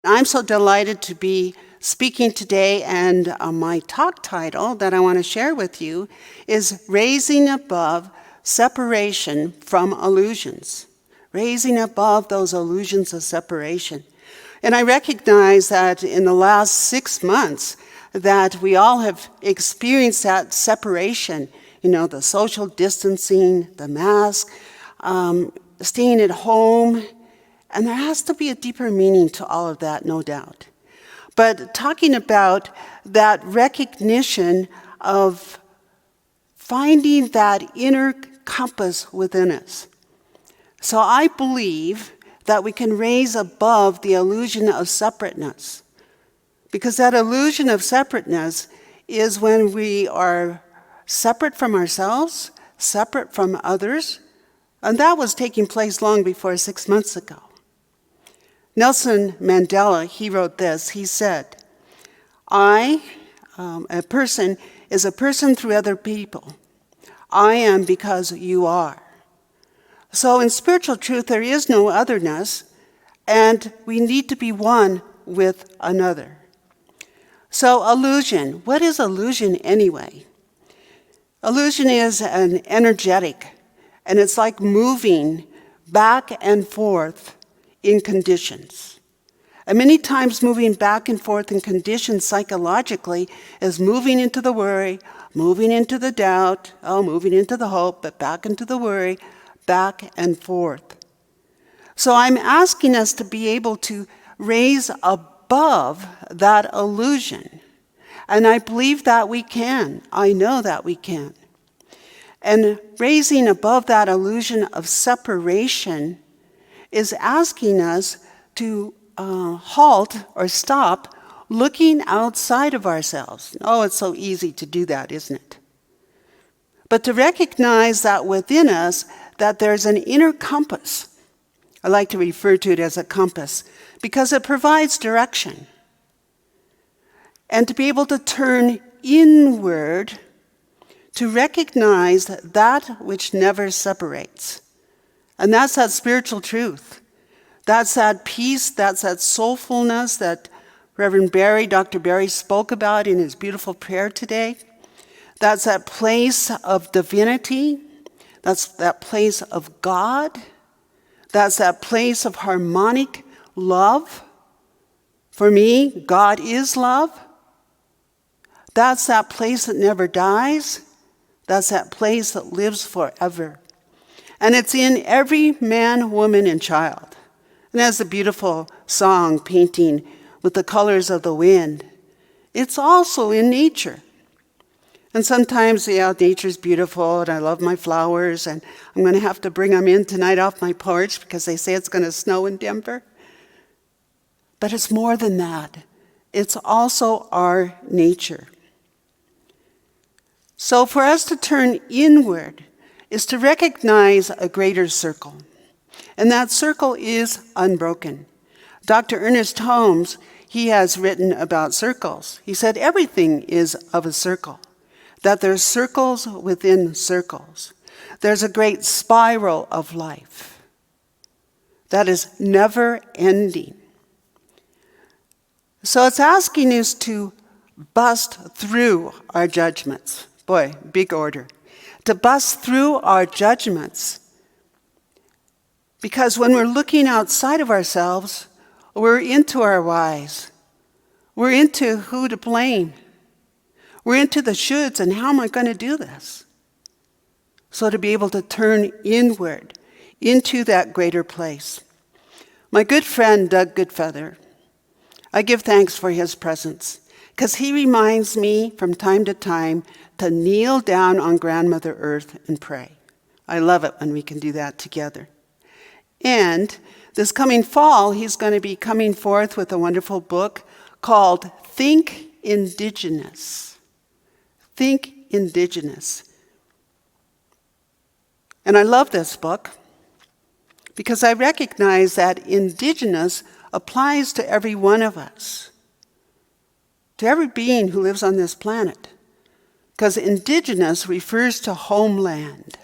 I'm so delighted to be speaking today, and my talk title that I want to share with you is Raising Above Separation from Illusions. Raising above those illusions of separation. And I recognize that in the last 6 months that we all have experienced that separation, the social distancing, the mask, staying at home. And there has to be a deeper meaning to all of that, no doubt. But talking about that recognition of finding that inner compass within us. So I believe that we can raise above the illusion of separateness. Because that illusion of separateness is when we are separate from ourselves, separate from others, and that was taking place long before 6 months ago. Nelson Mandela, he wrote this. He said, a person is a person through other people. I am because you are. So in spiritual truth, there is no otherness, and we need to be one with another. So illusion, what is illusion anyway? Illusion is an energetic, and it's like moving back and forth in conditions. And many times moving back and forth in conditions psychologically is moving into the worry, moving into the doubt, moving into the hope, but back into the worry, back and forth. So I'm asking us to be able to raise above that illusion. And I believe that we can. I know that we can. And raising above that illusion of separation is asking us to halt or stop looking outside of ourselves. Oh, it's so easy to do that, isn't it? But to recognize that within us, that there's an inner compass. I like to refer to it as a compass because it provides direction. And to be able to turn inward to recognize that which never separates. And that's that spiritual truth. That's that peace, that's that soulfulness that Reverend Barry, Dr. Barry spoke about in his beautiful prayer today. That's that place of divinity. That's that place of God. That's that place of harmonic love. For me, God is love. That's that place that never dies. That's that place that lives forever. And it's in every man, woman, and child. And as the beautiful song painting with the colors of the wind, it's also in nature. And sometimes, nature's beautiful, and I love my flowers, and I'm going to have to bring them in tonight off my porch because they say it's going to snow in Denver. But it's more than that. It's also our nature. So for us to turn inward is to recognize a greater circle. And that circle is unbroken. Dr. Ernest Holmes, he has written about circles. He said everything is of a circle, that there's circles within circles. There's a great spiral of life that is never ending. So it's asking us to bust through our judgments. Boy, big order. To bust through our judgments. Because when we're looking outside of ourselves, we're into our whys. We're into who to blame. We're into the shoulds and how am I going to do this? So to be able to turn inward into that greater place. My good friend, Doug Goodfeather, I give thanks for his presence because he reminds me from time to time to kneel down on Grandmother Earth and pray. I love it when we can do that together. And this coming fall, he's going to be coming forth with a wonderful book called Think Indigenous. Think Indigenous. And I love this book because I recognize that indigenous applies to every one of us, to every being who lives on this planet. Because indigenous refers to homeland,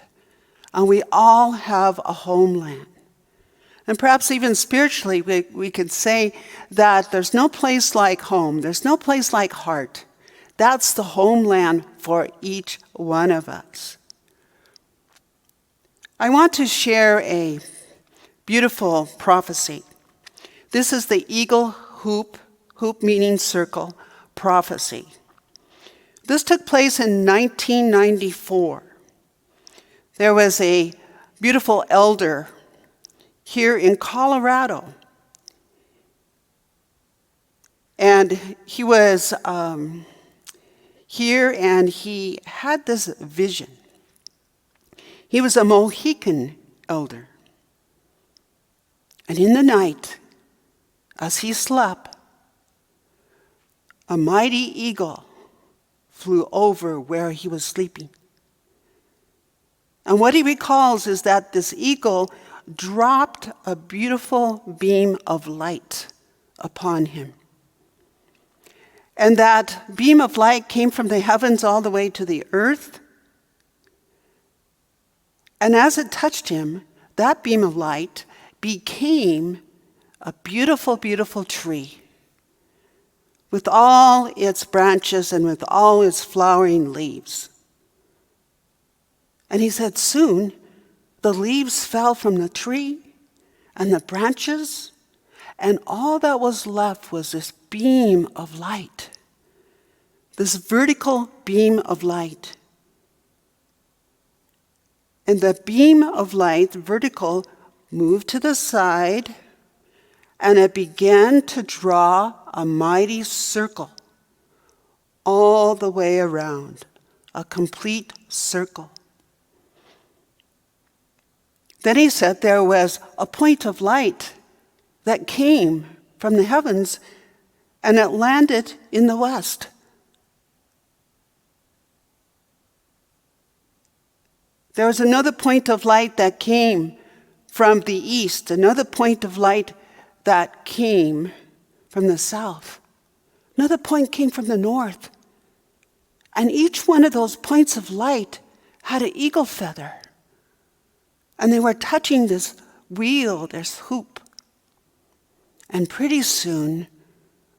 and we all have a homeland. And perhaps even spiritually, we could say that there's no place like home. There's no place like heart. That's the homeland for each one of us. I want to share a beautiful prophecy. This is the eagle hoop meaning circle, prophecy. This took place in 1994. There was a beautiful elder here in Colorado. And he was here and he had this vision. He was a Mohican elder. And in the night, as he slept, a mighty eagle flew over where he was sleeping. And what he recalls is that this eagle dropped a beautiful beam of light upon him. And that beam of light came from the heavens all the way to the earth. And as it touched him, that beam of light became a beautiful, beautiful tree with all its branches and with all its flowering leaves. And he said, soon the leaves fell from the tree and the branches, and all that was left was this beam of light, this vertical beam of light. And the beam of light, vertical, moved to the side, and it began to draw a mighty circle all the way around, a complete circle. Then he said there was a point of light that came from the heavens, and it landed in the west. There was another point of light that came from the east, another point of light that came from the south. Another point came from the north. And each one of those points of light had an eagle feather. And they were touching this wheel, this hoop. And pretty soon,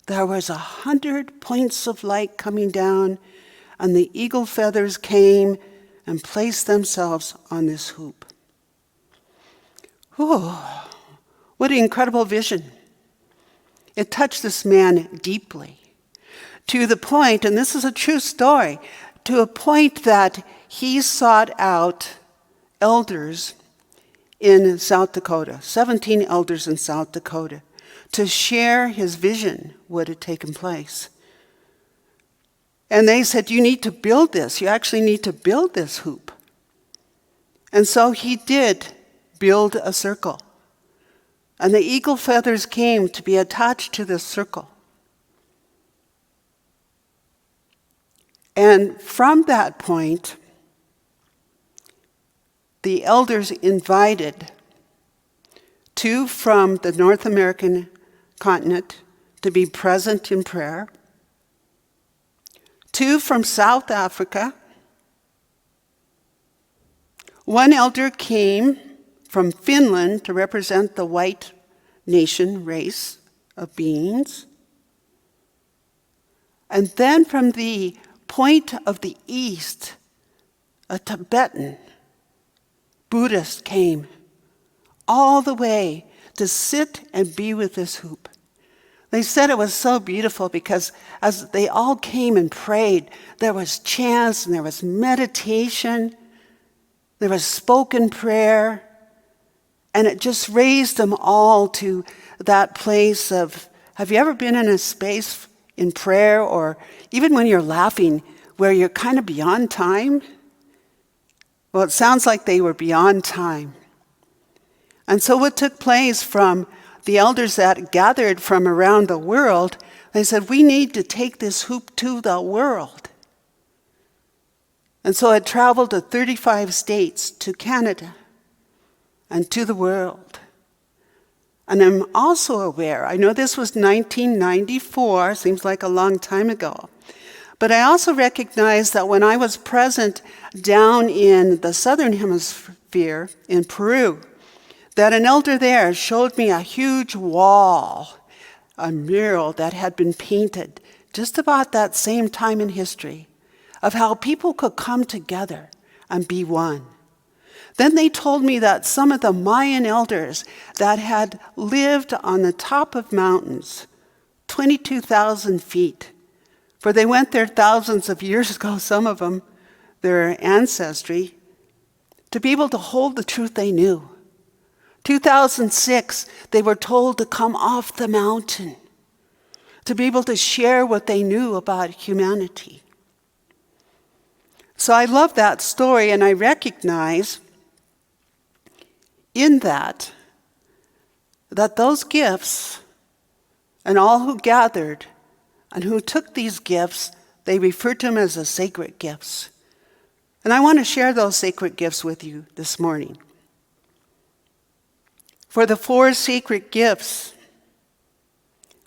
there was 100 points of light coming down, and the eagle feathers came and placed themselves on this hoop. Oh, what an incredible vision. It touched this man deeply, to the point, and this is a true story, to a point that he sought out elders in South Dakota, 17 elders in South Dakota, to share his vision, what had taken place. And they said, you need to build this. You actually need to build this hoop. And so he did build a circle. And the eagle feathers came to be attached to this circle. And from that point, the elders invited 2 from the North American continent to be present in prayer, 2 from South Africa. 1 elder came from Finland to represent the white nation race of beings. And then from the point of the east, a Tibetan Buddhist came all the way to sit and be with this hoop. They said it was so beautiful because as they all came and prayed, there was chants and there was meditation, there was spoken prayer, and it just raised them all to that place of, have you ever been in a space in prayer or even when you're laughing where you're kind of beyond time? Well, it sounds like they were beyond time. And so what took place from the elders that gathered from around the world, they said, we need to take this hoop to the world. And so it traveled to 35 states, to Canada, and to the world. And I'm also aware, I know this was 1994, seems like a long time ago, but I also recognize that when I was present down in the southern hemisphere, in Peru, that an elder there showed me a huge wall, a mural that had been painted just about that same time in history of how people could come together and be one. Then they told me that some of the Mayan elders that had lived on the top of mountains, 22,000 feet, for they went there thousands of years ago, some of them, their ancestry, to be able to hold the truth they knew. 2006, they were told to come off the mountain, to be able to share what they knew about humanity. So I love that story, and I recognize in that those gifts and all who gathered and who took these gifts, they referred to them as the sacred gifts. And I want to share those sacred gifts with you this morning. For the 4 sacred gifts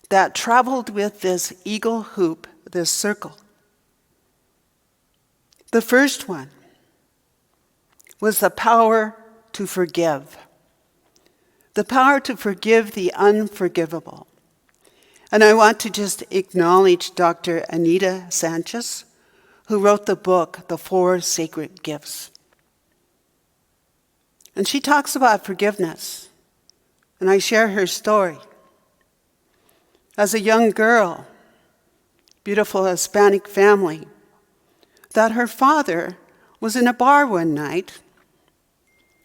that traveled with this eagle hoop, this circle. The first one was the power to forgive. The power to forgive the unforgivable. And I want to just acknowledge Dr. Anita Sanchez, who wrote the book, The 4 Sacred Gifts. And she talks about forgiveness. And I share her story. As a young girl, beautiful Hispanic family, that her father was in a bar one night,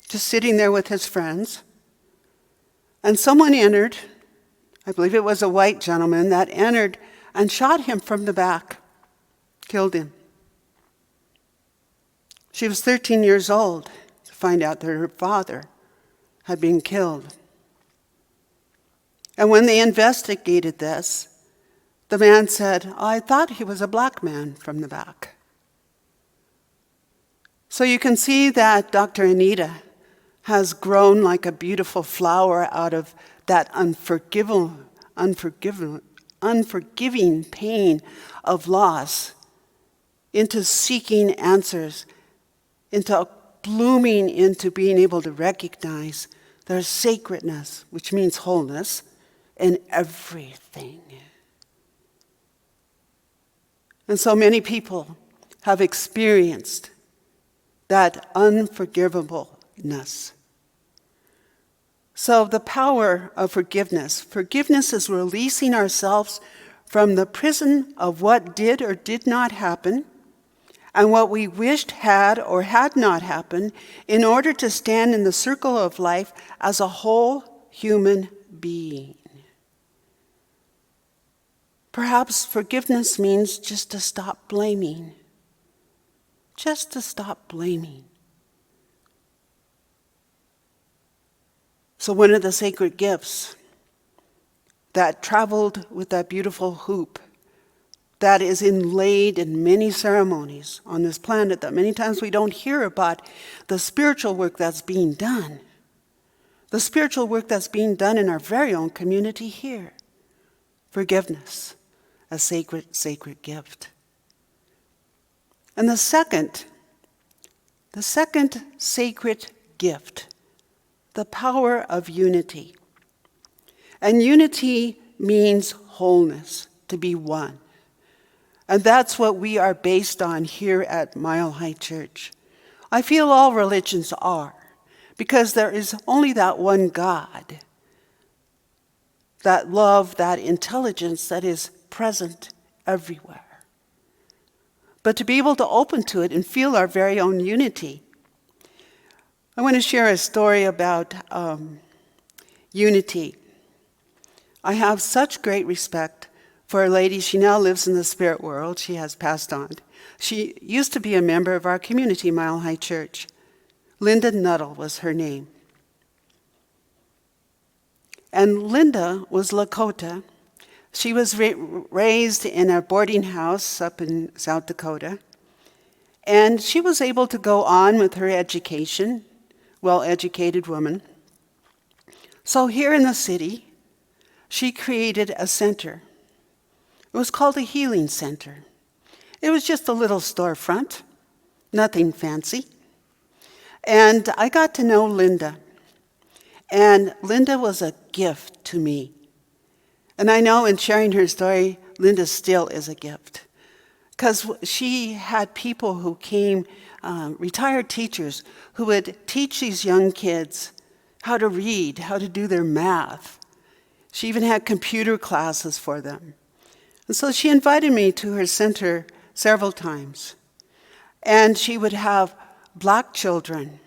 just sitting there with his friends, and someone entered. I believe it was a white gentleman that entered and shot him from the back, killed him. She was 13 years old to find out that her father had been killed. And when they investigated this, the man said, I thought he was a black man from the back. So you can see that Dr. Anita has grown like a beautiful flower out of that unforgiving pain of loss into seeking answers, into blooming into being able to recognize there's sacredness, which means wholeness, in everything. And so many people have experienced that unforgivableness. So the power of forgiveness. Forgiveness is releasing ourselves from the prison of what did or did not happen and what we wished had or had not happened in order to stand in the circle of life as a whole human being. Perhaps forgiveness means just to stop blaming. Just to stop blaming. So one of the sacred gifts that traveled with that beautiful hoop that is inlaid in many ceremonies on this planet that many times we don't hear about, the spiritual work that's being done. The spiritual work that's being done in our very own community here. Forgiveness, a sacred gift. And the second sacred gift, the power of unity. And unity means wholeness, to be one. And that's what we are based on here at Mile High Church. I feel all religions are, because there is only that one God, that love, that intelligence that is present everywhere. But to be able to open to it and feel our very own unity. I want to share a story about unity. I have such great respect for a lady. She now lives in the spirit world. She has passed on. She used to be a member of our community, Mile High Church. Linda Nuttall was her name. And Linda was Lakota. She was raised in a boarding house up in South Dakota. And she was able to go on with her education, well-educated woman. So here in the city, she created a center. It was called a healing center. It was just a little storefront, nothing fancy. And I got to know Linda. And Linda was a gift to me. And I know in sharing her story, Linda still is a gift. Because she had people who came, retired teachers, who would teach these young kids how to read, how to do their math. She even had computer classes for them. And so she invited me to her center several times. And she would have Black children.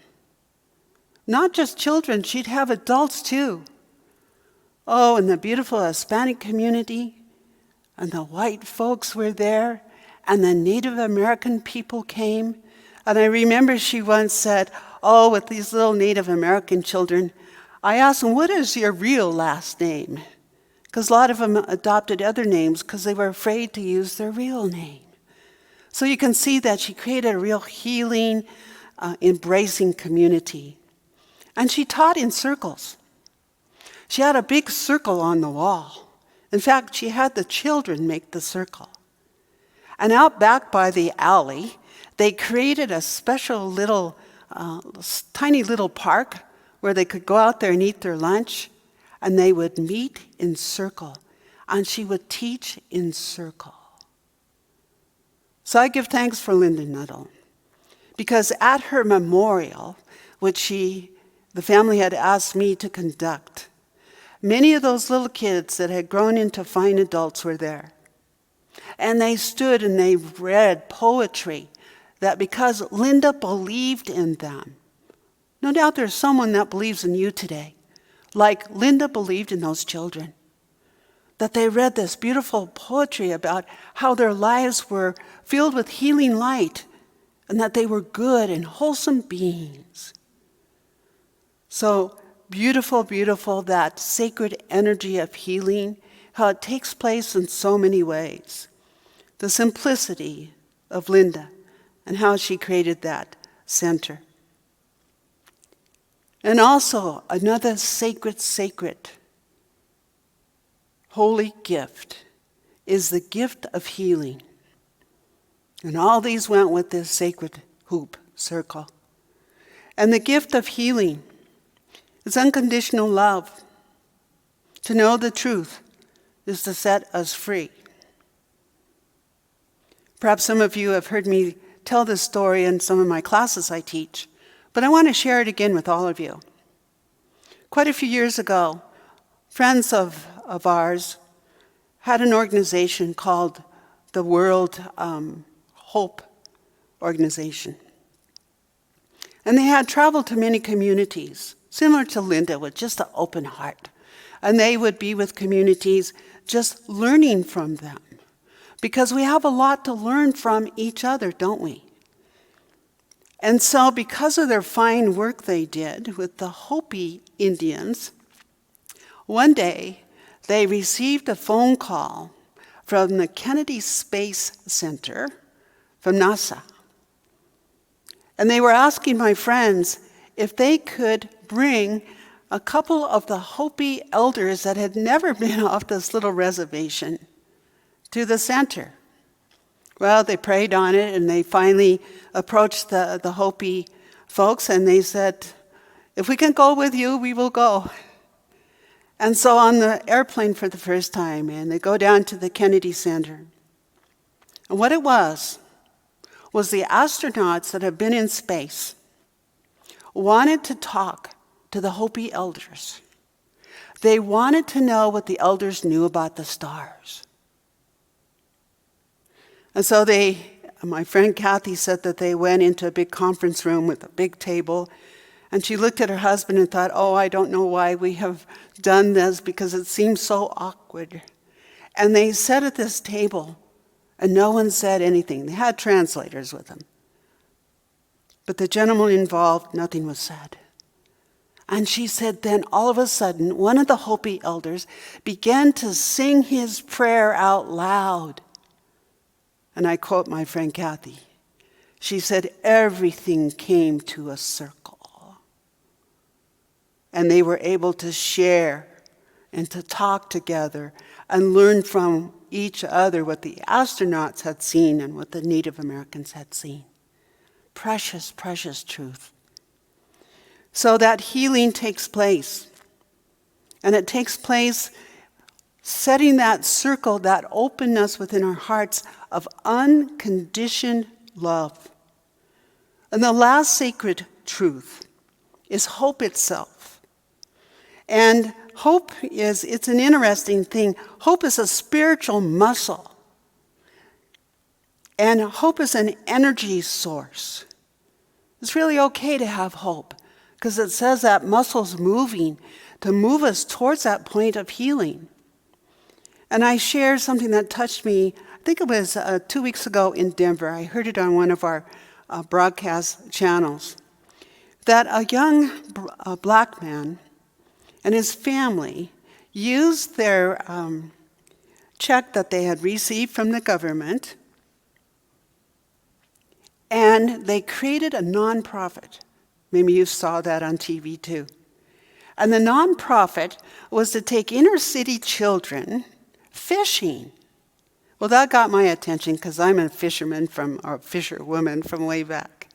Not just children, she'd have adults too. Oh, and the beautiful Hispanic community, and the white folks were there, and the Native American people came. And I remember she once said, oh, with these little Native American children, I asked them, what is your real last name? Because a lot of them adopted other names because they were afraid to use their real name. So you can see that she created a real healing, embracing community. And she taught in circles. She had a big circle on the wall. In fact, she had the children make the circle. And out back by the alley, they created a special little, tiny little park where they could go out there and eat their lunch, and they would meet in circle. And she would teach in circle. So I give thanks for Linda Nuttall, because at her memorial, which the family had asked me to conduct, many of those little kids that had grown into fine adults were there. And they stood and they read poetry that because Linda believed in them. No doubt there's someone that believes in you today, like Linda believed in those children. That they read this beautiful poetry about how their lives were filled with healing light and that they were good and wholesome beings. So beautiful, beautiful, that sacred energy of healing, how it takes place in so many ways. The simplicity of Linda and how she created that center. And also another sacred, holy gift is the gift of healing. And all these went with this sacred hoop circle. And the gift of healing is unconditional love. To know the truth is to set us free. Perhaps some of you have heard me tell this story in some of my classes I teach, but I want to share it again with all of you. Quite a few years ago, friends of ours had an organization called the World Hope Organization. And they had traveled to many communities, similar to Linda, with just an open heart. And they would be with communities just learning from them. Because we have a lot to learn from each other, don't we? And so because of their fine work they did with the Hopi Indians, one day they received a phone call from the Kennedy Space Center from NASA. And they were asking my friends if they could bring a couple of the Hopi elders that had never been off this little reservation to the center. Well, they prayed on it, and they finally approached the Hopi folks, and they said, if we can go with you, we will go. And so on the airplane for the first time, and they go down to the Kennedy Center. And what it was the astronauts that have been in space wanted to talk to the Hopi elders. They wanted to know what the elders knew about the stars. And so my friend Kathy said that they went into a big conference room with a big table, and she looked at her husband and thought, oh, I don't know why we have done this because it seems so awkward. And they sat at this table, and no one said anything. They had translators with them. But the gentleman involved, nothing was said. And she said then all of a sudden, one of the Hopi elders began to sing his prayer out loud. And I quote my friend Kathy. She said, everything came to a circle. And they were able to share and to talk together and learn from each other what the astronauts had seen and what the Native Americans had seen. Precious, precious truth. So that healing takes place. And it takes place setting that circle, that openness within our hearts of unconditioned love. And the last sacred truth is hope itself. And hope it's an interesting thing. Hope is a spiritual muscle. And hope is an energy source. It's really okay to have hope, because it says that muscle's moving to move us towards that point of healing. And I shared something that touched me, I think it was 2 weeks ago in Denver. I heard it on one of our broadcast channels, that a young black man and his family used their check that they had received from the government, and they created a nonprofit. Maybe you saw that on TV too. And the nonprofit was to take inner city children fishing. Well, that got my attention because I'm a fisherwoman from way back.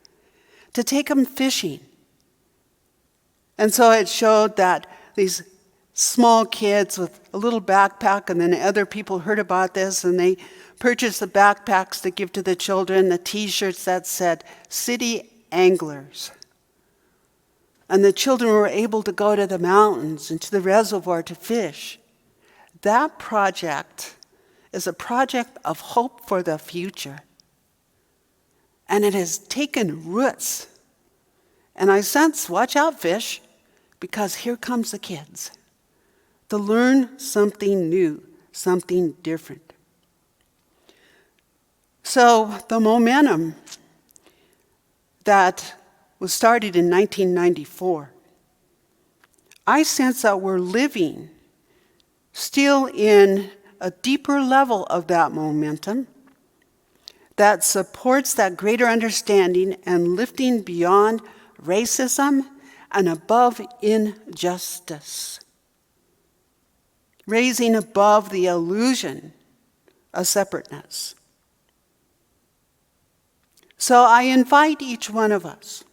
To take them fishing. And so it showed that these small kids with a little backpack, and then other people heard about this, and they purchased the backpacks to give to the children, the T-shirts that said, "City Anglers." And the children were able to go to the mountains and to the reservoir to fish. That project is a project of hope for the future. And it has taken roots. And I sense, watch out, fish, because here comes the kids to learn something new, something different. So the momentum that was started in 1994, I sense that we're living still in a deeper level of that momentum that supports that greater understanding and lifting beyond racism and above injustice, raising above the illusion of separateness. So I invite each one of us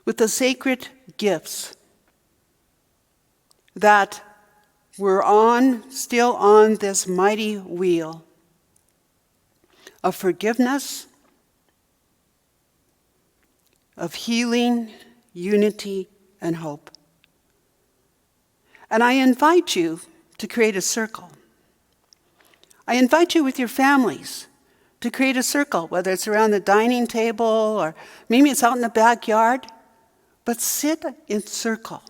with the sacred gifts that we're still on this mighty wheel of forgiveness, of healing, unity, and hope. And I invite you to create a circle. I invite you with your families to create a circle, whether it's around the dining table or maybe it's out in the backyard, but sit in circle.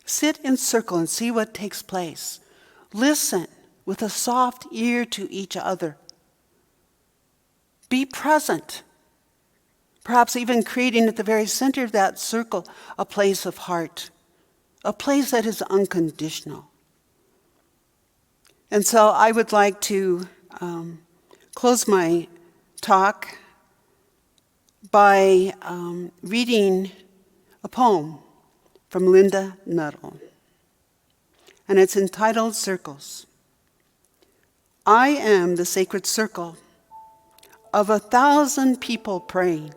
Sit in circle and see what takes place. Listen with a soft ear to each other. Be present. Perhaps even creating at the very center of that circle a place of heart, a place that is unconditional. And so I would like to close my talk by reading a poem from Linda Nuttall. And it's entitled Circles. I am the sacred circle of 1,000 people praying.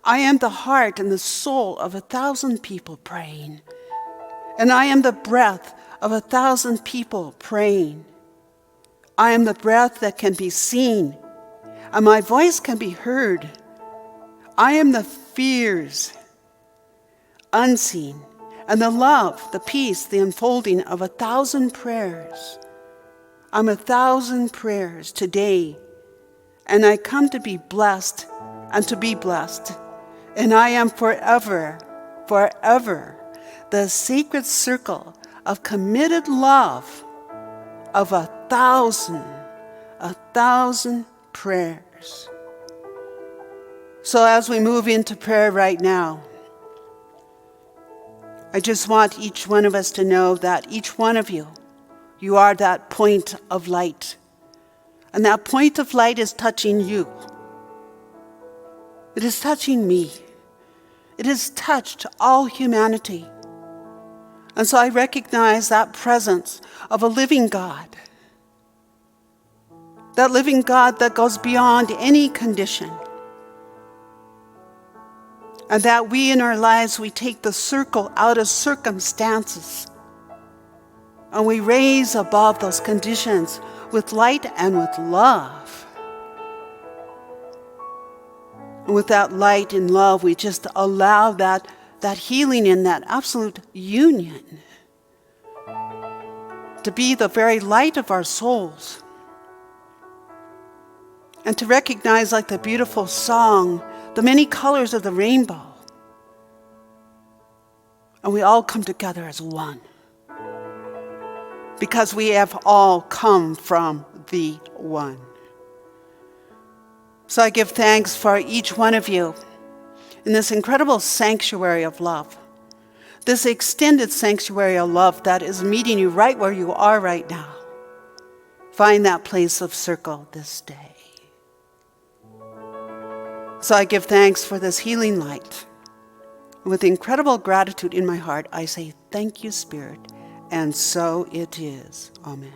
I am the heart and the soul of 1,000 people praying. And I am the breath of 1,000 people praying. I am the breath that can be seen, and my voice can be heard. I am the fears unseen, and the love, the peace, the unfolding of 1,000 prayers. I'm 1,000 prayers today, and I come to be blessed and to be blessed. And I am forever, forever, the sacred circle of committed love of 1,000 prayers. So as we move into prayer right now, I just want each one of us to know that each one of you, you are that point of light. And that point of light is touching you. It is touching me. It has touched all humanity. And so I recognize that presence of a living God. That living God that goes beyond any condition. And that we in our lives, we take the circle out of circumstances. And we raise above those conditions with light and with love. And with that light and love, we just allow that healing in that absolute union to be the very light of our souls. And to recognize, like the beautiful song, the many colors of the rainbow. And we all come together as one. Because we have all come from the one. So I give thanks for each one of you in this incredible sanctuary of love. This extended sanctuary of love that is meeting you right where you are right now. Find that place of circle this day. So I give thanks for this healing light. With incredible gratitude in my heart, I say, thank you, Spirit, and so it is. Amen.